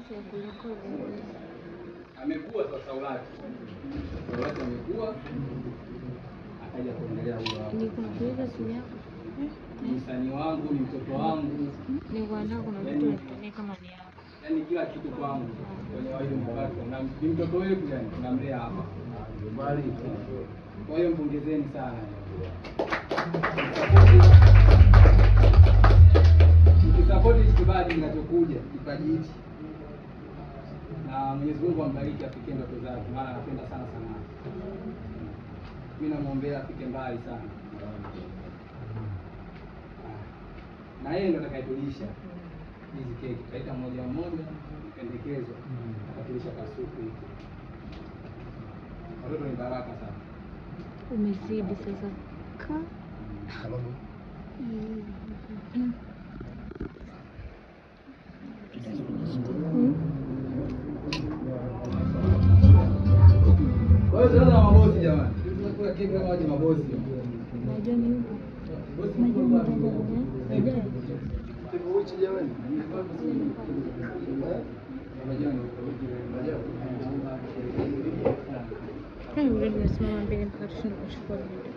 nafasi ya kurekodi. Amekuwa sasa Ulati amekuwa akaja kuendelea huyo. Ni kuna kuweka simu yako. Ni msanii wangu, ni mtoto wangu. Ni kuandaa kuna vitu vingine kama ni hapa. Yaani kila kitu kwangu. Kwenye wale mbaki na ni mtoto wetu yani tunamlea hapa. Mbali. Kwa hiyo mpongezeni sana. Mkisapoti kibali kinachokuja kipaji hichi. Na Mwenyezi Mungu ambariki afike ndoto zake, maana anapenda sana sanaa. Mimi namuombea afike mbali sana. Na yeye ndo atakayetulisha hizi keki. Kaita mmoja mmoja, pendekezo. Atatulisha kasuku hiki. Watoto ni baraka sana. Umezidi sasa. Ka. Kwa hiyo sasa mabosi jamani. Tunakula keki kama waje mabosi. Najua ni huko. Bosi Najua mkubwa. Najua. Tuko uchi jamani. Ndio nimesimama mbele mpaka tushinde kuchukua video.